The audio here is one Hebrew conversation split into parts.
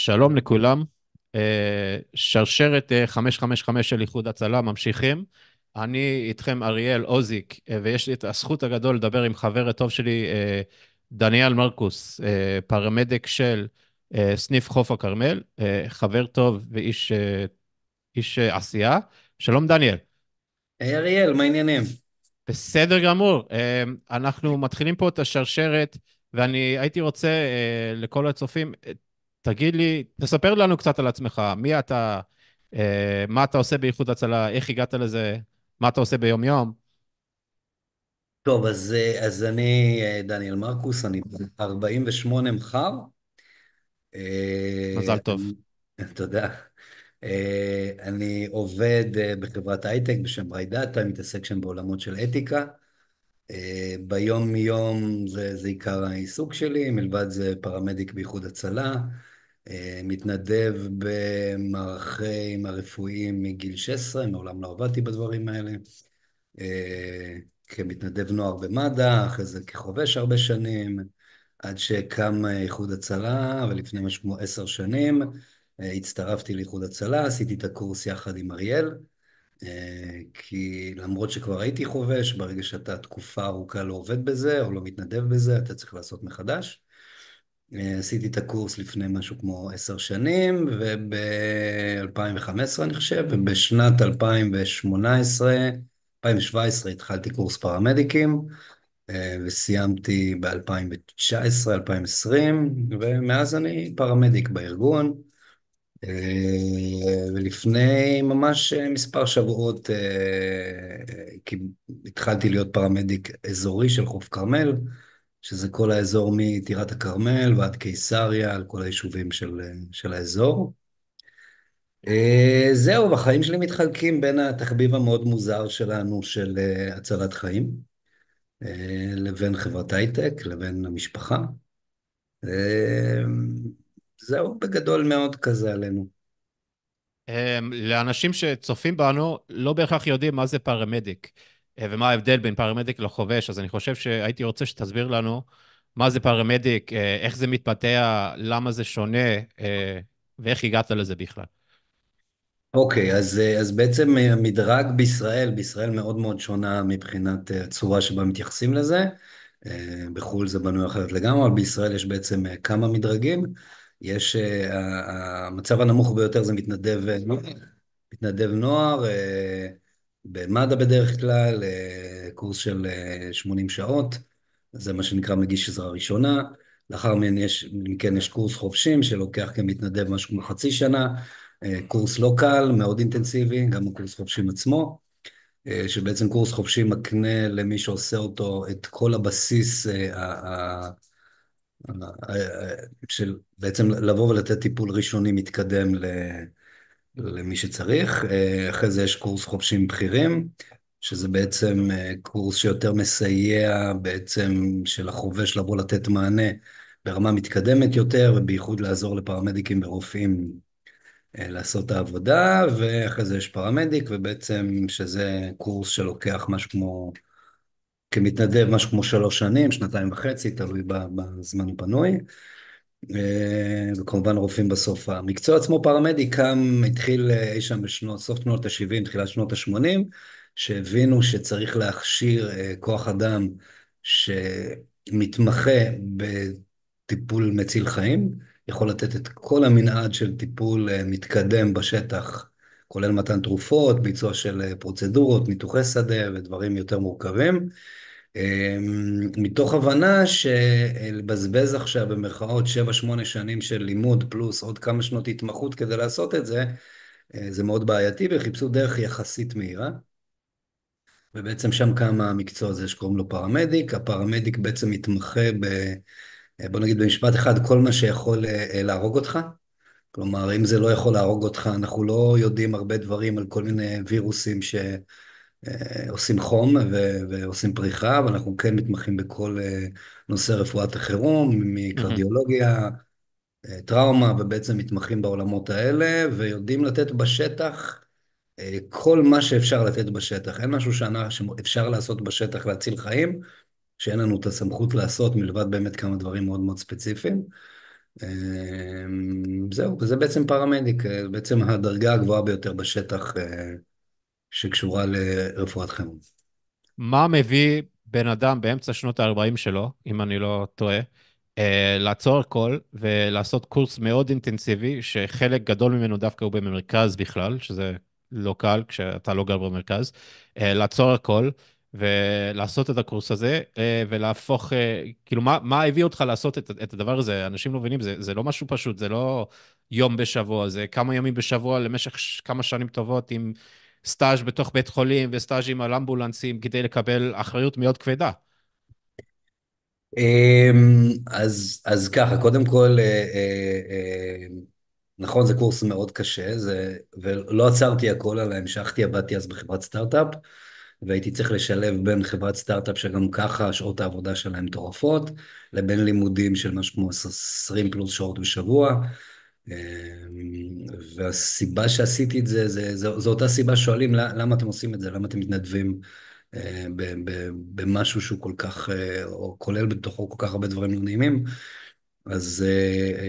שלום לכולם. שרשרת 555 של איחוד הצלה ממשיכים. אני איתכם אריאל עוזיק, ויש לי את הזכות הגדול לדבר עם חבר הטוב שלי, דניאל מרקוס, פרמדיק של סניף חוף הכרמל, חבר טוב ואיש איש עשייה. שלום דניאל. היי אריאל, מה העניינים? בסדר גמור. אנחנו מתחילים פה את השרשרת, ואני הייתי רוצה לכל הצופים, תגיד לי, תספר לנו קצת על עצמך, מי אתה, מה אתה עושה באיחוד הצלה, איך הגעת לזה, מה אתה עושה ביום-יום. טוב, אז אני דניאל מרקוס, אני בן 48 מחר. מזל טוב. תודה. אני עובד בחברת הייטק בשם בריידאטה, מתעסק שם בעולמות של אתיקה. ביום-יום זה עיקר העיסוק שלי, מלבד זה פרמדיק באיחוד הצלה. מתנדב במערכים הרפואיים מגיל 16, מעולם לא עבדתי בדברים האלה. כמתנדב נוער במד"א, אחרי זה כחובש הרבה שנים, עד שקם איחוד הצלה, ולפני משהו כמו 10 שנים הצטרפתי לאיחוד הצלה, עשיתי את הקורס יחד עם אריאל, כי למרות שכבר הייתי חובש, ברגע שאתה תקופה ארוכה לא עובד בזה, או לא מתנדב בזה, אתה צריך לעשות מחדש. עשיתי את הקורס לפני משהו כמו 10 שנים, וב-2015 אני חושב, ובשנת 2017 התחלתי קורס פרמדיקים, וסיימתי ב-2019-2020, ומאז אני פרמדיק בארגון. ולפני ממש מספר שבועות התחלתי להיות פרמדיק אזורי של חוף כרמל, שזה כל האזור מטירת הכרמל ועד קיסריה, על כל היישובים של האזור. זהו, החיים שלי מתחלקים בין התחביב המאוד מוזר שלנו של הצלת חיים, לבין חברת הייטק, לבין המשפחה. אה, זהו בגדול מאוד כזה עלינו. לאנשים שצופים בנו, לא בהכרח יודעים מה זה פרמדיק, ומה ההבדל בין פרמדיק לחובש, אז אני חושב שהייתי רוצה שתסביר לנו מה זה פרמדיק, איך זה מתפתח, למה זה שונה, ואיך הגעת לזה בכלל. אוקיי, אז בעצם המדרג בישראל מאוד מאוד שונה מבחינת הצורה שבה מתייחסים לזה. בחו"ל זה בנוי אחרת לגמרי, אבל בישראל יש בעצם כמה מדרגים. יש, המצב הנמוך ביותר זה מתנדב נוער, במד"א בדרך כלל, קורס של 80 שעות, זה מה שנקרא מגיש עזרה ראשונה. לאחר מכן יש קורס חובשים שלוקח כמתנדב משהו כמו חצי שנה. קורס לא קל, מאוד אינטנסיבי, גם הקורס חובשים עצמו, שבעצם קורס חובשים מקנה למי שעושה אותו את כל הבסיס של בעצם לבוא ולתת טיפול ראשוני מתקדם למי שצריך. אחרי זה יש קורס חובשים בכירים, שזה בעצם קורס שיותר מסייע בעצם של החובש לבוא לתת מענה ברמה מתקדמת יותר, ובייחוד לעזור לפרמדיקים ורופאים לעשות את העבודה. ואחרי זה יש פרמדיק, ובעצם שזה קורס שלוקח משהו כמו, כמתנדב משהו כמו 3 שנים, 2.5, תלוי בזמן הפנוי. וכמובן רופאים בסוף. המקצוע עצמו פרמדיק התחיל אי שם סוף שנות ה-70, תחילת שנות ה-80, שהבינו שצריך להכשיר כוח אדם שמתמחה בטיפול מציל חיים, יכול לתת את כל המנעד של טיפול מתקדם בשטח, כולל מתן תרופות, ביצוע של פרוצדורות, ניתוחי שדה ודברים יותר מורכבים. מתוך הבנה שלבזבז עכשיו במרכאות 7-8 שנים של לימוד פלוס עוד כמה שנות התמחות כדי לעשות את זה, זה מאוד בעייתי, וחיפשו דרך יחסית מהירה. ובעצם שם קם המקצוע הזה שקוראים לו פרמדיק. הפרמדיק בעצם מתמחה בוא נגיד במשפט אחד, כל מה שיכול להרוג אותך. כלומר, אם זה לא יכול להרוג אותך, אנחנו לא יודעים הרבה דברים על כל מיני וירוסים עושים חום ועושים פריחה, ואנחנו כן מתמחים בכל נושא רפואת החירום, מהמם. מקרדיולוגיה, טראומה, ובעצם מתמחים בעולמות האלה, ויודעים לתת בשטח כל מה שאפשר לתת בשטח. אין משהו שאפשר לעשות בשטח להציל חיים, שאין לנו את הסמכות לעשות, מלבד באמת כמה דברים מאוד מאוד ספציפיים. זהו, וזה בעצם פרמדיק, בעצם הדרגה הגבוהה ביותר בשטח שקשורה לרפואת חירום. מה מביא בן אדם באמצע שנות ה-40 שלו, אם אני לא טועה, לעצור הכל ולעשות קורס מאוד אינטנסיבי, שחלק גדול ממנו דווקא הוא במרכז בכלל, שזה לא קל כשאתה לא גר במרכז, לעצור הכל ולעשות את הקורס הזה, ולהפוך, כאילו, מה הביא אותך לעשות את הדבר הזה? אנשים לא מבינים, זה לא משהו פשוט, זה לא יום בשבוע, זה כמה ימים בשבוע למשך כמה שנים טובות עם סטאז' בתוך בית חולים וסטאז'ים על אמבולנסים כדי לקבל אחריות מאוד כבדה. אז ככה, קודם כל, נכון, זה קורס מאוד קשה, ולא עצרתי הכל, אלא המשכתי, עבדתי אז בחברת סטארט-אפ, והייתי צריך לשלב בין חברת סטארט-אפ שגם ככה שעות העבודה שלהם מטורפות, לבין לימודים של משהו כמו 20 פלוס שעות בשבוע. אמ, והסיבה שעשיתי את זה, זו אותה סיבה שואלים למה אתם עושים את זה, למה אתם מתנדבים במשהו שהוא כל כך, או כולל בתוכו כל כך הרבה דברים לא נעימים. אז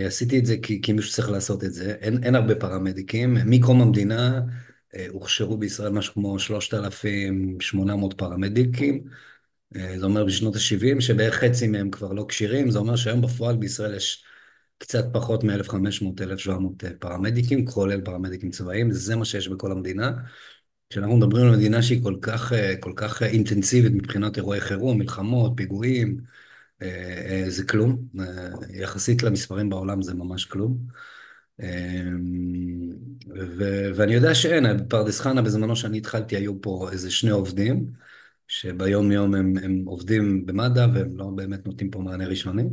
עשיתי את זה כי מישהו צריך לעשות את זה. אין הרבה פרמדיקים. מקום המדינה הוכשרו בישראל משהו כמו 3,800 פרמדיקים. זה אומר בשנות ה-70, שבערך חצי מהם כבר לא כשירים. זה אומר שהיום בפועל בישראל יש קצת פחות מ-1,500, 1,700 פרמדיקים, כולל פרמדיקים צבאיים. זה מה שיש בכל המדינה. כשאנחנו מדברים על מדינה שהיא כל כך אינטנסיבית מבחינת אירועי חירום, מלחמות, פיגועים, זה כלום. יחסית למספרים בעולם זה ממש כלום. ואני יודע שאין, בפרדס חנה בזמנו שאני התחלתי היו פה איזה שני עובדים, שביום יום הם עובדים במד"א והם לא באמת נותנים פה מענה ראשוני.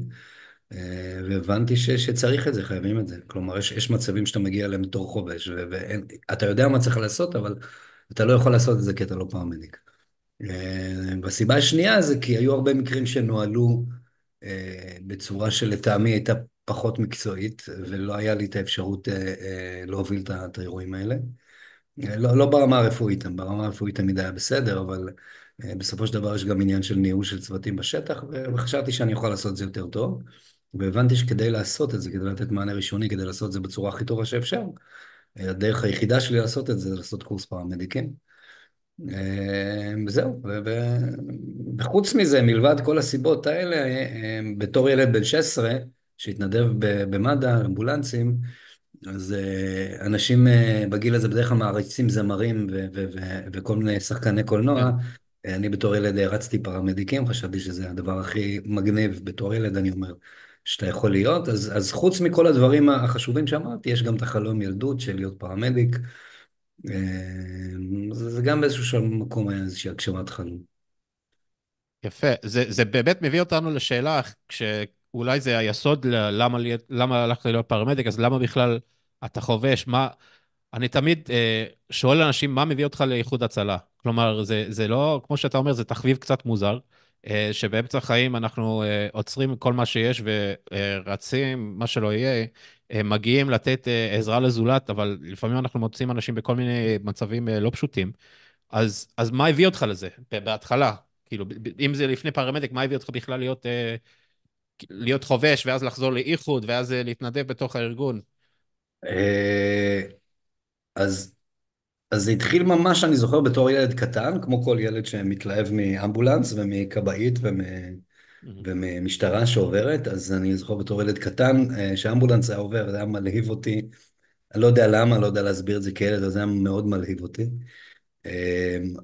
והבנתי שצריך את זה, חייבים את זה. כלומר, יש מצבים שאתה מגיע אליהם בתור חובש, ואתה יודע מה צריך לעשות, אבל אתה לא יכול לעשות את זה כי אתה לא פרמדיק. והסיבה השנייה זה כי היו הרבה מקרים שנוהלו בצורה שלטעמי הייתה פחות מקצועית, ולא היה לי את האפשרות להוביל את האירועים האלה. לא ברמה הרפואית, ברמה הרפואית תמיד היה בסדר, אבל בסופו של דבר יש גם עניין של ניהול של צוותים בשטח, וחשבתי שאני אוכל לעשות את זה יותר טוב, והבנתי שכדי לעשות את זה, כדי לתת מענה ראשוני, כדי לעשות את זה בצורה הכי טובה שאפשר, הדרך היחידה שלי לעשות את זה, זה לעשות קורס פרמדיקים. וזהו, וחוץ מזה, מלבד כל הסיבות האלה, בתור ילד בן 16, שהתנדב במד"א, אמבולנסים, אז אנשים בגיל הזה בדרך כלל מעריצים זמרים וכל מיני שחקני קולנוע. כן. אני בתור ילד הרצתי פרמדיקים, חשבתי שזה הדבר הכי מגניב בתור ילד, אני אומר, שאתה יכול להיות. אז חוץ מכל הדברים החשובים שאמרתי, יש גם את החלום ילדות של להיות פרמדיק. זה גם באיזשהו שם מקום היה איזושהי הגשמת חלום. יפה. זה באמת מביא אותנו לשאלה, שאולי זה היסוד למה הלכת להיות פרמדיק, אז למה בכלל אתה חובש? אני תמיד שואל אנשים, מה מביא אותך לאיחוד הצלה? כלומר, זה לא, כמו שאתה אומר, זה תחביב קצת מוזר, שבאמצע החיים אנחנו עוצרים כל מה שיש ורצים, מה שלא יהיה, מגיעים לתת עזרה לזולת, אבל לפעמים אנחנו מוצאים אנשים בכל מיני מצבים לא פשוטים. אז מה הביא אותך לזה בהתחלה? כאילו, אם זה לפני פרמדיק, מה הביא אותך בכלל להיות חובש, ואז לחזור לאיחוד, ואז להתנדב בתוך הארגון? אה, אז אז זה התחיל ממש, אני זוכר, בתור ילד קטן, כמו כל ילד שמתלהב מאמבולנס ומכבאית Mhm. וממשטרה שעוברת, אז אני זוכר בתור ילד קטן, שאמבולנס היה עובר, זה היה מלהיב אותי. אני לא יודע למה, לא יודע להסביר את זה כילד, אבל זה היה מאוד מלהיב אותי.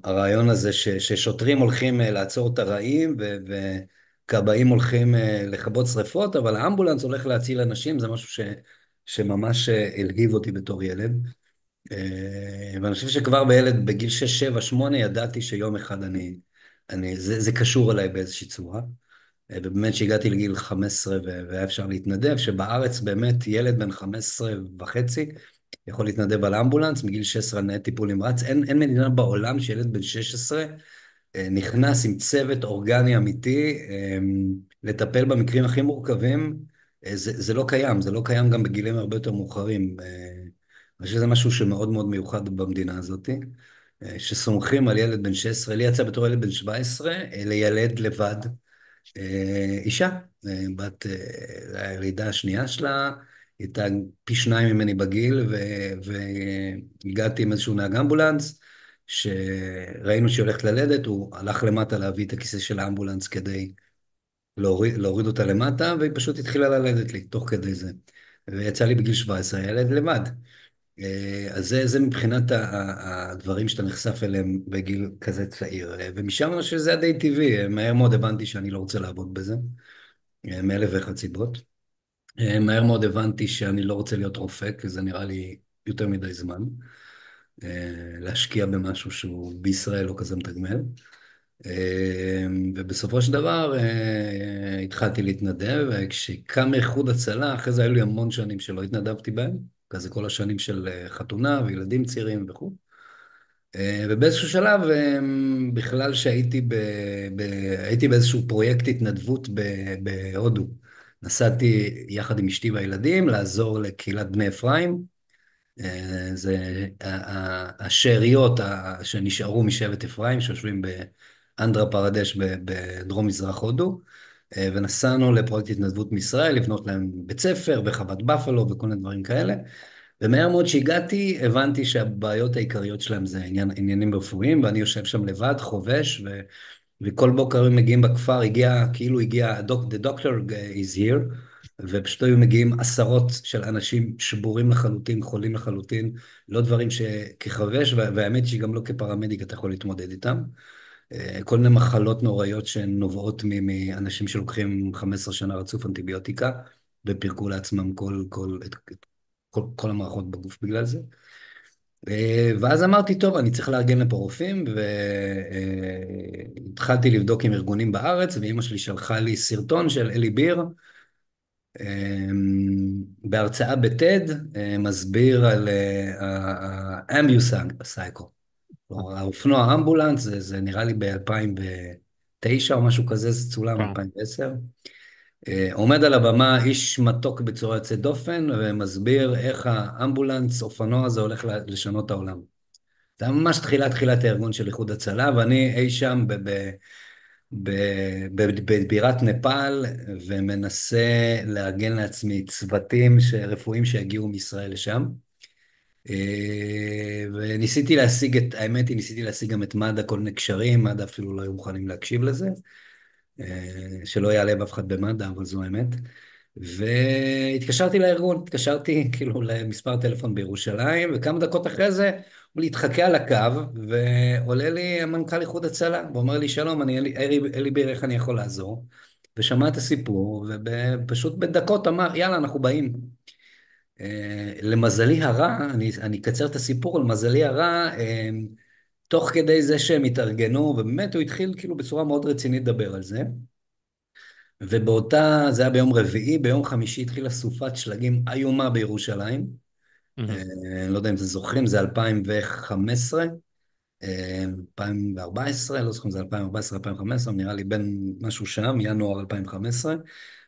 הרעיון הזה ששוטרים הולכים לעצור את הרעים, וכבאים הולכים לכבות שרפות, אבל האמבולנס הולך להציל אנשים, זה משהו שממש הלהיב אותי בתור ילד. ואני חושב שכבר בילד, בגיל 6, 7, 8, ידעתי שיום אחד זה קשור אליי באיזושהי צורה. ובאמת שהגעתי לגיל 15 והיה אפשר להתנדב, שבארץ באמת ילד בן 15 וחצי יכול להתנדב על אמבולנס, מגיל 16 על ניידת טיפול נמרץ. אין מדינה בעולם שילד בן 16 נכנס עם צוות אורגני אמיתי, לטפל במקרים הכי מורכבים. זה לא קיים, זה לא קיים גם בגילים הרבה יותר מאוחרים. אני חושב שזה משהו שמאוד מאוד מיוחד במדינה הזאת, שסומכים על ילד בן 16. לי יצא בתור ילד בן 17 לילד לבד אישה, בת הלידה השנייה שלה, הייתה פי שניים ממני בגיל, והגעתי עם איזשהו נהג אמבולנס, שראינו שהיא הולכת ללדת, הוא הלך למטה להביא את הכיסא של האמבולנס כדי להוריד אותה למטה, והיא פשוט התחילה ללדת לי תוך כדי זה. ויצא לי בגיל 17, ילד לבד. אז זה מבחינת הדברים שאתה נחשף אליהם בגיל כזה צעיר. ומשם אני חושב שזה היה די טבעי, מהר מאוד הבנתי שאני לא רוצה לעבוד בזה, מאלף ואחת סיבות. מהר מאוד הבנתי שאני לא רוצה להיות רופא, כי זה נראה לי יותר מדי זמן. להשקיע במשהו שהוא בישראל לא כזה מתגמל. ובסופו של דבר התחלתי להתנדב, וכשקם איחוד הצלה, אחרי זה היו לי המון שנים שלא התנדבתי בהם, כזה כל השנים של חתונה וילדים צעירים וכו'. ובאיזשהו שלב, בכלל שהייתי הייתי באיזשהו פרויקט התנדבות בהודו. נסעתי יחד עם אשתי והילדים לעזור לקהילת בני אפרים. זה השאריות שנשארו משבט אפרים, שיושבים באנדרה פרדש בדרום מזרח הודו, ונסענו לפרויקט התנדבות מישראל, לבנות להם בית ספר וחוות בפלו וכל מיני דברים כאלה. ומהר מאוד שהגעתי, הבנתי שהבעיות העיקריות שלהם זה עניינים רפואיים, ואני יושב שם לבד, חובש, וכל בוקר הם מגיעים בכפר, כאילו הגיע, the doctor is here, ופשוט היו מגיעים עשרות של אנשים שבורים לחלוטין, חולים לחלוטין, לא דברים שכחבש, והאמת שגם לא כפרמדיק אתה יכול להתמודד איתם. כל מיני מחלות נוראיות שהן נובעות מאנשים שלוקחים 15 שנה רצוף אנטיביוטיקה, ופירקו לעצמם כל המערכות בגוף בגלל זה. ואז אמרתי, טוב, אני צריך לארגן לפה רופאים, והתחלתי לבדוק עם ארגונים בארץ, ואימא שלי שלחה לי סרטון של אלי ביר, בהרצאה בטד, מסביר על האמביוסייקל, האופנוע האמבולנס, זה נראה לי ב-2009 או משהו כזה, זה צולם כן. 2010. עומד על הבמה איש מתוק בצורה יוצאת דופן, ומסביר איך האמבולנס, אופנוע הזה הולך לשנות את העולם. זה היה ממש תחילת הארגון של איחוד הצלה, ואני אי שם בבירת נפאל, ומנסה לארגן לעצמי צוותים רפואיים שיגיעו מישראל לשם. וניסיתי להשיג האמת היא, ניסיתי להשיג גם את מד"א, כל מיני קשרים, מד"א אפילו לא היו מוכנים להקשיב לזה. שלא יעלה באף אחד במד"א, אבל זו האמת. והתקשרתי לארגון, התקשרתי כאילו למספר טלפון בירושלים, וכמה דקות אחרי זה הוא להתחכה על הקו, ועולה לי המנכ"ל איחוד הצלה, ואומר לי, שלום, אני אלי ביר, איך אני יכול לעזור? ושמע את הסיפור, ופשוט בדקות אמר, יאללה, אנחנו באים. למזלי הרע, אני אקצר את הסיפור, למזלי הרע, תוך כדי זה שהם התארגנו, ובאמת הוא התחיל כאילו בצורה מאוד רצינית לדבר על זה. זה היה ביום רביעי, ביום חמישי התחילה סופת שלגים איומה בירושלים. מהמם. אני לא יודע אם אתם זוכרים, זה 2015, 2014, לא זוכר אם זה 2014, 2015, נראה לי בין משהו שם, ינואר 2015,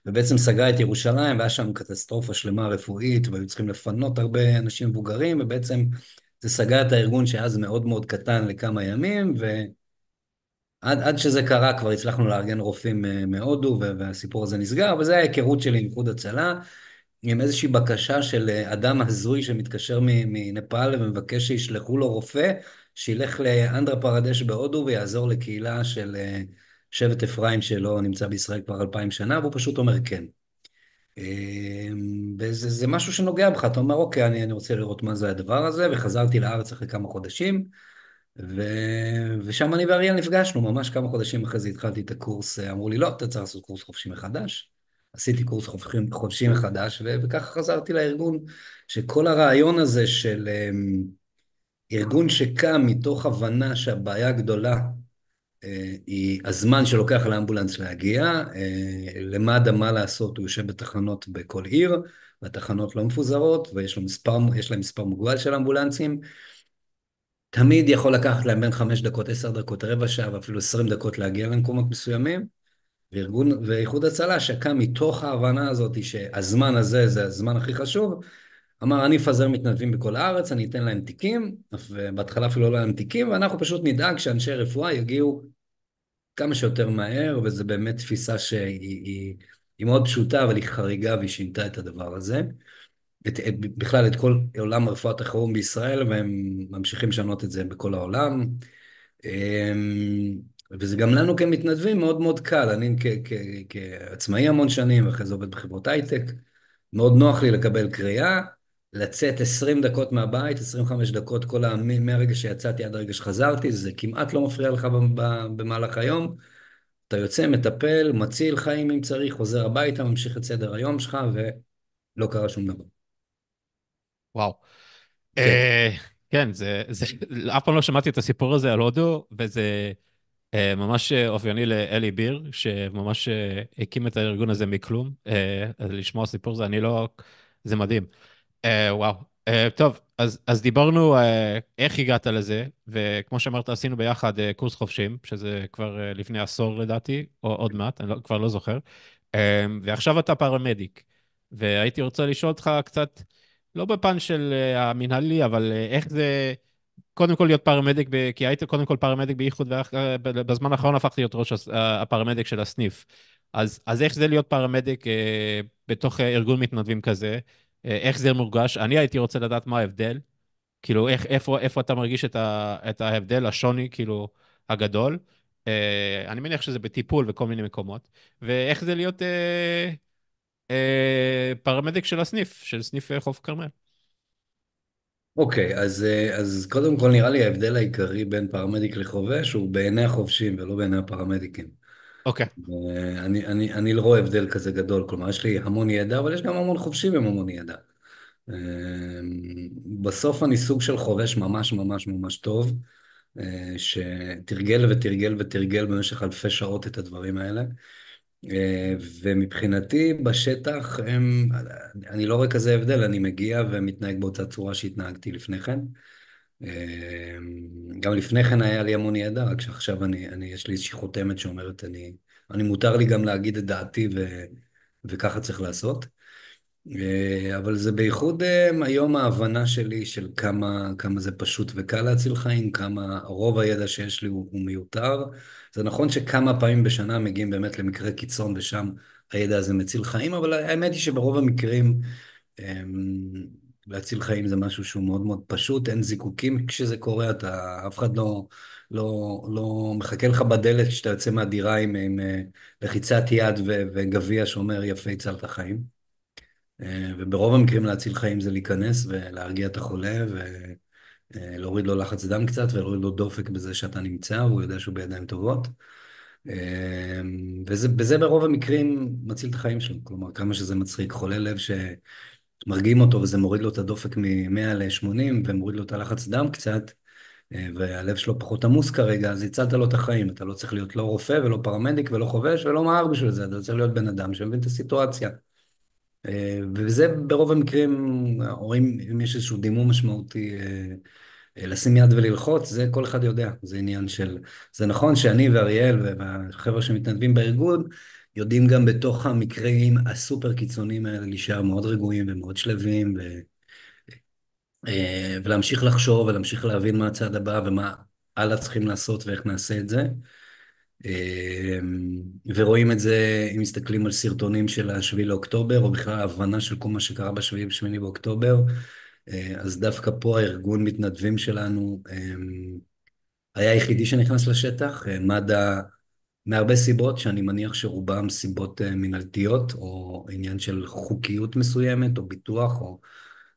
ובעצם סגרה את ירושלים, והיה שם קטסטרופה שלמה רפואית, והיו צריכים לפנות הרבה אנשים מבוגרים, ובעצם זה סגר את הארגון שאז מאוד מאוד קטן לכמה ימים, עד שזה קרה כבר הצלחנו לארגן רופאים מהודו, והסיפור הזה נסגר, אבל זה ההיכרות שלי עם איחוד הצלה, עם איזושהי בקשה של אדם הזוי שמתקשר מנפאל ומבקש שישלחו לו רופא, שילך לאנדרה פרדש בהודו ויעזור לקהילה של שבט אפרים שלא נמצא בישראל כבר 2000 שנה, והוא פשוט אומר כן. וזה משהו שנוגע בך, אתה אומר, אוקיי, אני רוצה לראות מה זה הדבר הזה, וחזרתי לארץ אחרי כמה חודשים, ושם אני ואריאל נפגשנו, ממש כמה חודשים אחרי זה התחלתי את הקורס, אמרו לי, לא, אתה צריך לעשות קורס חופשי מחדש. עשיתי קורס חופשי מחדש, וככה חזרתי לארגון, שכל הרעיון הזה של ארגון שקם מתוך הבנה שהבעיה הגדולה היא הזמן שלוקח לאמבולנס להגיע, למד"א מה לעשות, הוא יושב בתחנות בכל עיר, והתחנות לא מפוזרות, ויש להם מספר מוגבל של אמבולנסים, תמיד יכול לקחת להם בין 5 דקות, 10 דקות, רבע שעה, ואפילו 20 דקות להגיע למקומות מסוימים, ואיחוד הצלה שקם מתוך ההבנה הזאת שהזמן הזה זה הזמן הכי חשוב, אמר, אני אפזר מתנדבים בכל הארץ, אני אתן להם תיקים, ובהתחלה אפילו לא להם תיקים, ואנחנו פשוט נדאג שאנשי רפואה יגיעו כמה שיותר מהר, וזו באמת תפיסה שהיא מאוד פשוטה, אבל היא חריגה והיא שינתה את הדבר הזה. בכלל את כל עולם רפואת החירום בישראל, והם ממשיכים לשנות את זה בכל העולם. וזה גם לנו כמתנדבים מאוד מאוד קל. אני כעצמאי המון שנים, ואחרי זה עובד בחברות הייטק, מאוד נוח לי לקבל קריאה, לצאת 20 דקות מהבית, 25 דקות מהרגע שיצאתי עד הרגע שחזרתי, זה כמעט לא מפריע לך במהלך היום. אתה יוצא, מטפל, מציל חיים אם צריך, חוזר הביתה, ממשיך את סדר היום שלך, ולא קרה שום דבר. וואו. כן. אה, כן, אף פעם לא שמעתי את הסיפור הזה על הודו, וזה ממש אופייני לאלי ביר, שממש הקים את הארגון הזה מכלום. אז לשמוע סיפור זה, אני לא... זה מדהים. וואו. טוב, אז דיברנו איך הגעת לזה, וכמו שאמרת, עשינו ביחד קורס חובשים, שזה כבר לפני עשור לדעתי, או עוד מעט, אני כבר לא זוכר. ועכשיו אתה פרמדיק, והייתי רוצה לשאול אותך קצת, לא בפן של המנהלי, אבל איך זה, קודם כל להיות פרמדיק, כי היית קודם כל פרמדיק באיחוד, ובזמן האחרון הפכתי להיות ראש הפרמדיק של הסניף. אז איך זה להיות פרמדיק בתוך ארגון מתנדבים כזה? איך זה מורגש? אני הייתי רוצה לדעת מה ההבדל, כאילו איפה אתה מרגיש את ההבדל, השוני, כאילו, הגדול. אני מניח שזה בטיפול וכל מיני מקומות. ואיך זה להיות פרמדיק של הסניף, של סניף חוף כרמל. אוקיי, אז קודם כל נראה לי ההבדל העיקרי בין פרמדיק לחובש הוא בעיני החובשים ולא בעיני הפרמדיקים. אוקיי, אני לא רואה הבדל כזה גדול, כלומר יש לי המון ידע, אבל יש גם המון חובשים עם המון ידע. אה, בסוף אני סוג של חובש ממש ממש ממש טוב, שתרגל ותרגל ותרגל במשך אלפי שעות את הדברים האלה. ומבחינתי בשטח אני לא רואה כזה הבדל, אני מגיע ומתנהג באותה צורה שהתנהגתי לפני כן. גם לפני כן היה לי המון ידע, רק שעכשיו יש לי איזושהי חותמת שאומרת, אני מותר לי גם להגיד את דעתי וככה צריך לעשות. אבל זה בייחוד היום ההבנה שלי של כמה זה פשוט וקל להציל חיים, כמה רוב הידע שיש לי הוא מיותר. זה נכון שכמה פעמים בשנה מגיעים באמת למקרה קיצון ושם הידע הזה מציל חיים, אבל האמת היא שברוב המקרים להציל חיים זה משהו שהוא מאוד מאוד פשוט, אין זיקוקים כשזה קורה, אף אחד לא מחכה לך בדלת כשאתה יוצא מהדירה עם לחיצת יד וגביע שאומר יפה הצלת חיים. וברוב המקרים להציל חיים זה להיכנס ולהרגיע את החולה ולהוריד לו לחץ דם קצת ולהוריד לו דופק בזה שאתה נמצא, והוא יודע שהוא בידיים טובות. וזה ברוב המקרים מציל את החיים שלו. כלומר, כמה שזה מצחיק, חולה לב שמרגיעים אותו וזה מוריד לו את הדופק מ-100 ל-80 ומוריד לו את הלחץ דם קצת, והלב שלו פחות עמוס כרגע, אז הצלת לו את החיים. אתה לא צריך להיות לא רופא ולא פרמדיק ולא חובש ולא מהר בשביל זה, אתה צריך להיות בן אדם שמבין את הסיטואציה. וזה ברוב המקרים, רואים אם יש איזשהו דימום משמעותי, לשים יד וללחוץ, זה כל אחד יודע, זה עניין של... זה נכון שאני ואריאל והחבר'ה שמתנדבים בארגון, יודעים גם בתוך המקרים הסופר קיצוניים האלה להישאר מאוד רגועים ומאוד שלווים, ולהמשיך לחשוב ולהמשיך להבין מה הצעד הבא ומה הלאה צריכים לעשות ואיך נעשה את זה. ורואים את זה, אם מסתכלים על סרטונים של השביעי לאוקטובר, או בכלל ההבנה של כל מה שקרה בשביעי ושמיני באוקטובר, אז דווקא פה הארגון מתנדבים שלנו היה היחידי שנכנס לשטח, מד"א, מהרבה סיבות, שאני מניח שרובם סיבות מנהלתיות, או עניין של חוקיות מסוימת, או ביטוח,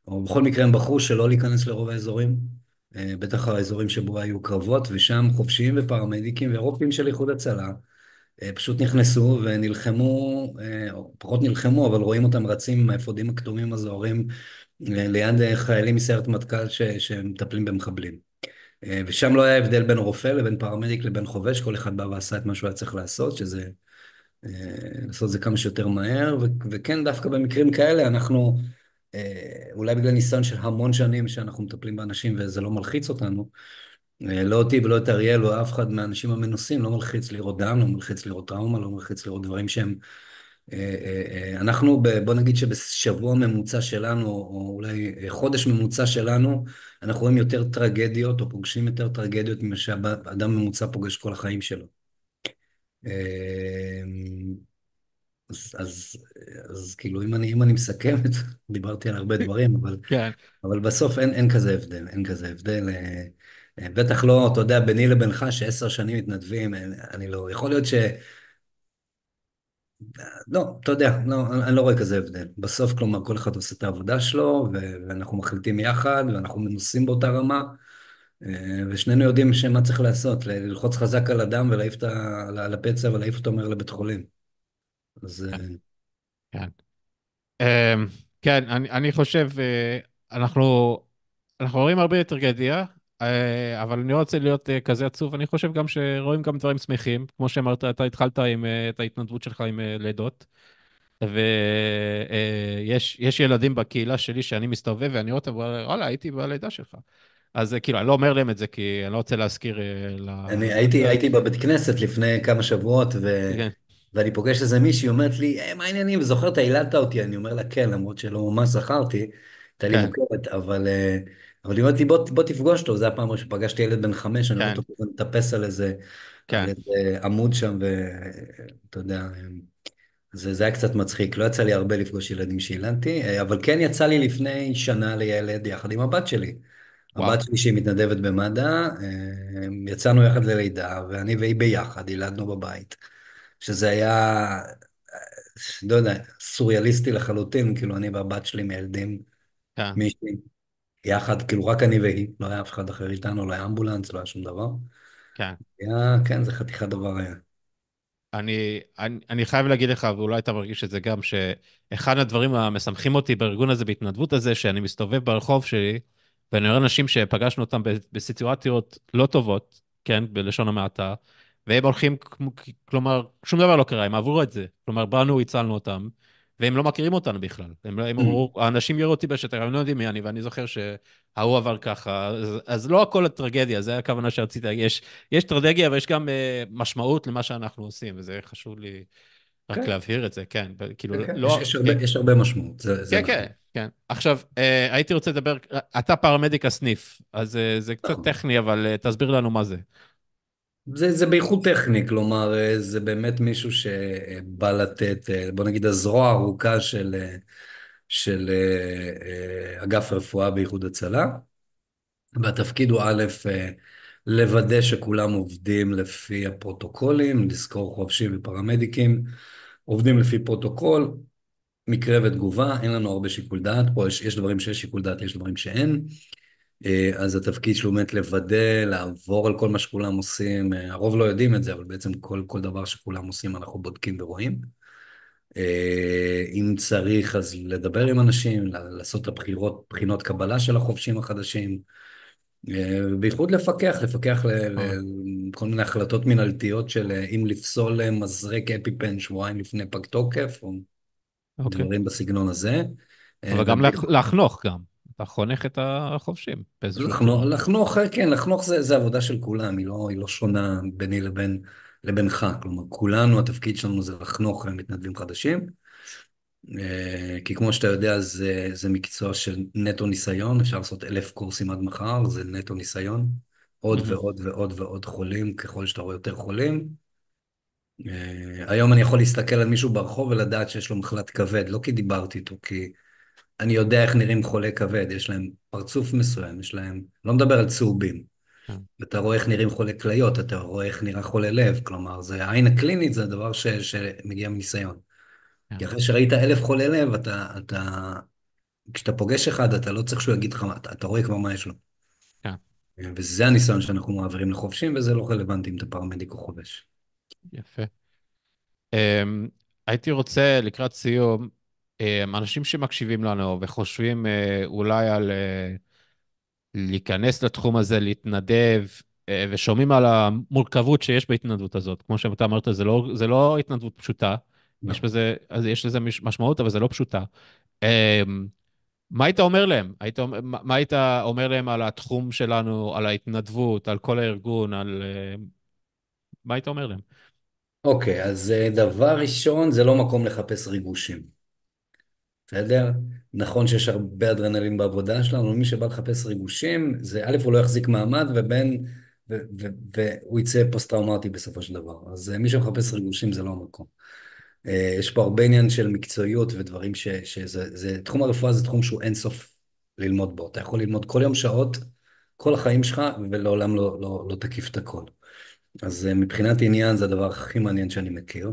או בכל מקרה הם בחרו שלא להיכנס לרוב האזורים, בטח האזורים שבו היו קרבות, ושם חופשיים ופרמדיקים ורופאים של איחוד הצלה, פשוט נכנסו ונלחמו, או פחות נלחמו, אבל רואים אותם רצים עם האפודים הכתומים הזוהרים ליד חיילים מסיירת מטכ"ל שמטפלים במחבלים. ושם לא היה הבדל בין רופא לבין פרמדיק לבין חובש, כל אחד בא ועשה את מה שהוא היה צריך לעשות, שזה לעשות את זה כמה שיותר מהר, וכן, דווקא במקרים כאלה אנחנו, אולי בגלל ניסיון של המון שנים שאנחנו מטפלים באנשים וזה לא מלחיץ אותנו, לא אותי ולא את אריאל או אף אחד מהאנשים המנוסים, לא מלחיץ לראות דם, לא מלחיץ לראות טראומה, לא מלחיץ לראות דברים שהם... אנחנו, בוא נגיד שבשבוע ממוצע שלנו, או אולי חודש ממוצע שלנו, אנחנו רואים יותר טרגדיות, או פוגשים יותר טרגדיות ממה שאדם ממוצע פוגש כל החיים שלו. אז, אז כאילו, אם אני מסכם את, דיברתי על הרבה דברים, כן, אבל בסוף אין כזה הבדל, אין כזה הבדל. בטח לא, אתה יודע, ביני לבינך, ש10 שנים מתנדבים, אני לא, יכול להיות לא, אתה יודע, לא, אני לא רואה כזה הבדל. בסוף, כלומר, כל אחד עושה את העבודה שלו, ואנחנו מחליטים יחד, ואנחנו מנוסים באותה רמה, ושנינו יודעים מה צריך לעשות, ללחוץ חזק על הדם ולהעיף על הפצע ולהעיף אותו מהר לבית חולים. אז כן, כן. אמ, כן, אני חושב, אנחנו, אנחנו רואים הרבה טרגדיה, אבל אני לא רוצה להיות כזה עצוב. אני חושב גם שרואים גם דברים שמחים. כמו שאמרת, אתה התחלת עם, את ההתנדבות שלך עם לידות, ויש ילדים בקהילה שלי שאני מסתובב ואני רואה אותם, וואלה, הייתי בלידה שלך. אז כאילו, אני לא אומר להם את זה כי אני לא רוצה להזכיר אני הייתי בבית כנסת לפני כמה שבועות, כן, ואני פוגש איזה מישהי, אומרת לי, מה העניינים? וזוכרת, העללת אותי, אני אומר לה, כן, למרות שלא ממש זכרתי, הייתה לי כן, מוכרת, אבל היא אומרת לי, בוא תפגוש אותו, זו הפעם הראשונה שפגשתי ילד בן 5, אני רואה כן, אותו מטפס על כן, איזה עמוד שם, ואתה יודע, זה היה קצת מצחיק, לא יצא לי הרבה לפגוש ילדים שהילדתי, אבל כן יצא לי לפני שנה לילד יחד עם הבת שלי. וואו, הבת שלי שהיא מתנדבת במד"א, יצאנו יחד ללידה, ואני והיא ביחד, ילדנו בבית. שזה היה, לא יודע, סוריאליסטי לחלוטין, כאילו אני והבת שלי מילדים כן, מישהי יחד, כאילו רק אני והיא, לא היה אף אחד אחר איתנו, לא היה אמבולנס, לא היה שום דבר. כן. כן, זה חתיכת דבר היה. אני חייב להגיד לך, ואולי אתה מרגיש את זה גם, שאחד הדברים המשמחים אותי בארגון הזה, בהתנדבות הזה, שאני מסתובב ברחוב שלי, ואני רואה אנשים שפגשנו אותם בסיטואציות לא טובות, כן, בלשון המעטה, והם הולכים, כלומר, שום דבר לא קרה, הם עברו את זה. כלומר, באנו, הצלנו אותם, והם לא מכירים אותנו בכלל. האנשים יראו אותי בשטח, הם לא יודעים מי אני, ואני זוכר שההוא עבר ככה. אז לא הכל הטרגדיה, זה הכוונה שרציתי להגיד. יש טרגדיה ויש גם משמעות למה שאנחנו עושים, וזה חשוב לי רק כן, להבהיר את זה, כן. כאילו, כן, כן, לא... יש הרבה משמעות, זה כן, נכון. כן, כן. עכשיו, הייתי רוצה לדבר, אתה פרמדיק הסניף, אז זה קצת נכון. טכני, אבל תסביר לנו מה זה. זה בייחוד טכני, כלומר, זה באמת מישהו שבא לתת, בוא נגיד, הזרוע הארוכה של אגף רפואה באיחוד הצלה. והתפקיד הוא א', לוודא שכולם עובדים לפי הפרוטוקולים, לזכור חובשים ופרמדיקים, עובדים לפי פרוטוקול, מקרה ותגובה, אין לנו הרבה שיקול דעת, פה יש דברים שיש שיקול דעת, יש דברים שאין, אז התפקיד שלו באמת לוודא, לעבור על כל מה שכולם עושים, הרוב לא יודעים את זה, אבל בעצם כל דבר שכולם עושים אנחנו בודקים ורואים. אם צריך, אז לדבר עם אנשים, לעשות את בחינות קבלה של החובשים החדשים, בייחוד לפקח אה, לכל מיני החלטות מנהלתיות של אם לפסול מזרק אפיפן שבועיים לפני פג תוקף, או אוקיי. דברים בסגנון הזה. אבל גם ובייחוד לחנוך גם. אתה חונך את החובשים באיזשהו צורה. לחנוך, כן, לחנוך זה עבודה של כולם, היא לא שונה ביני לבינך. כלומר, כולנו, התפקיד שלנו זה לחנוך מתנדבים חדשים. כי כמו שאתה יודע, זה מקצוע של נטו ניסיון, אפשר לעשות 1,000 קורסים עד מחר, זה נטו ניסיון. עוד מהמם. ועוד ועוד ועוד חולים, ככל שאתה רואה יותר חולים. היום אני יכול להסתכל על מישהו ברחוב ולדעת שיש לו מחלת כבד, לא כי דיברתי איתו, כי אני יודע איך נראים חולי כבד, יש להם פרצוף מסוים, יש להם, לא מדבר על צהובים. כן, אתה רואה איך נראים חולי כליות, אתה רואה איך נראה חולה לב, כלומר, העין הקלינית זה הדבר שמגיע מניסיון. כן, כי אחרי שראית 1,000 חולי לב, כשאתה פוגש אחד, אתה לא צריך שהוא יגיד לך, אתה רואה כבר מה יש לו. כן, וזה הניסיון שאנחנו מעבירים לחובשים, וזה לא רלוונטי אם אתה פרמדיק או חובש. יפה. אמ, הייתי רוצה, לקראת סיום, אנשים שמקשיבים לנו וחושבים אולי על להיכנס לתחום הזה, להתנדב, ושומעים על המורכבות שיש בהתנדבות הזאת. כמו שאתה אמרת, זה לא התנדבות פשוטה. יש לא. בזה, אז יש לזה משמעות, אבל זה לא פשוטה. מה היית אומר להם? מה היית אומר להם על התחום שלנו, על ההתנדבות, על כל הארגון, מה היית אומר להם? אוקיי, אז דבר ראשון, זה לא מקום לחפש ריגושים, בסדר? נכון שיש הרבה אדרנלין בעבודה שלנו, מי שבא לחפש ריגושים, זה א', הוא לא יחזיק מעמד, והוא יצא פוסט-טראומטי בסופו של דבר. אז מי שמחפש ריגושים זה לא המקום. יש פה הרבה עניין של מקצועיות ודברים תחום הרפואה זה תחום שהוא אינסוף ללמוד בו. אתה יכול ללמוד כל יום שעות, כל החיים שלך, ולעולם לא תקיף את הכל. אז מבחינת עניין זה הדבר הכי מעניין שאני מכיר.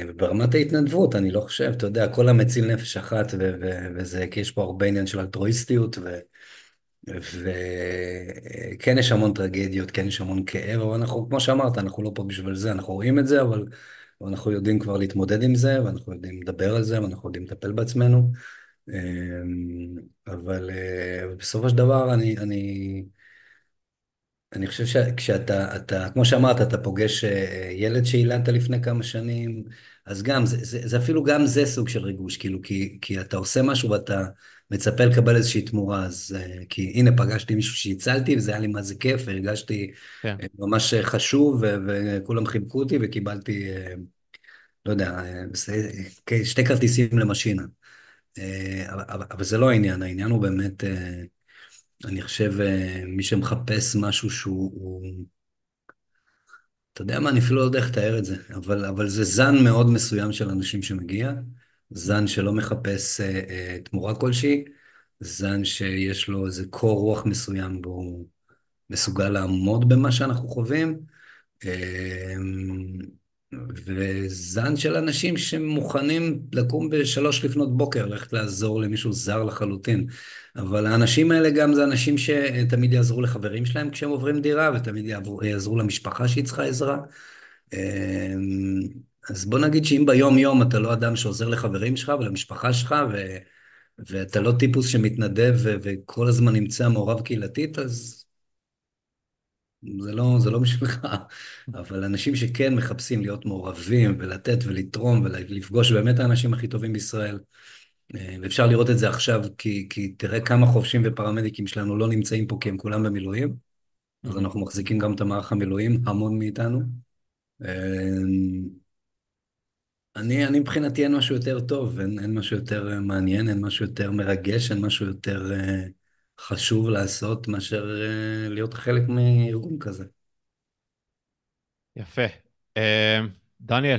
וברמת ההתנדבות, אני לא חושב, אתה יודע, כל המציל נפש אחת, וזה, כי יש פה הרבה עניין של אלטרואיסטיות, וכן יש המון טרגדיות, כן יש המון כאב, אבל אנחנו, כמו שאמרת, אנחנו לא פה בשביל זה, אנחנו רואים את זה, אבל אנחנו יודעים כבר להתמודד עם זה, ואנחנו יודעים לדבר על זה, ואנחנו יודעים לטפל בעצמנו. אבל בסופו של דבר, אני חושב כמו שאמרת, אתה פוגש ילד שהילדת לפני כמה שנים, אז גם, זה אפילו גם זה סוג של ריגוש, כאילו, כי אתה עושה משהו ואתה מצפה לקבל איזושהי תמורה, אז כי הנה, פגשתי מישהו שהצלתי, וזה היה לי מה זה כיף, והרגשתי כן. ממש חשוב, וכולם חיבקו אותי, וקיבלתי, לא יודע, שתי כרטיסים למשינה. אבל זה לא העניין, העניין הוא באמת, אני חושב, מי שמחפש משהו אתה יודע מה, אני אפילו לא יודע איך לתאר את זה, אבל זה זן מאוד מסוים של אנשים שמגיע, זן שלא מחפש תמורה כלשהי, זן שיש לו איזה קור רוח מסוים והוא מסוגל לעמוד במה שאנחנו חווים, אה, וזן של אנשים שמוכנים לקום בשלוש לפנות בוקר, ללכת לעזור למישהו זר לחלוטין. אבל האנשים האלה גם זה אנשים שתמיד יעזרו לחברים שלהם כשהם עוברים דירה, ותמיד יעזרו למשפחה שהיא צריכה עזרה. אז בוא נגיד שאם ביום יום אתה לא אדם שעוזר לחברים שלך ולמשפחה שלך, ואתה לא טיפוס שמתנדב וכל הזמן נמצא מעורב קהילתית, אז זה לא בשבילך. אבל אנשים שכן מחפשים להיות מעורבים ולתת ולתרום ולפגוש באמת האנשים הכי טובים בישראל, ואפשר לראות את זה עכשיו, כי תראה כמה חובשים ופרמדיקים שלנו לא נמצאים פה כי הם כולם במילואים, אז מהמם. אנחנו מחזיקים גם את המערך המילואים, המון מאיתנו. אני מבחינתי אין משהו יותר טוב, אין משהו יותר מעניין, אין משהו יותר מרגש, אין משהו יותר חשוב לעשות מאשר להיות חלק מארגון כזה. יפה. דניאל,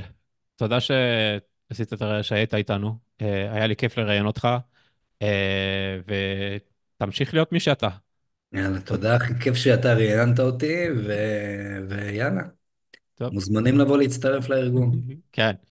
תודה שעשית שהיית איתנו. היה לי כיף לראיין אותך, ותמשיך להיות מי שאתה. יאללה, תודה, הכי כיף שאתה ראיינת אותי, ויאללה, טוב. מוזמנים לבוא להצטרף לארגון. כן.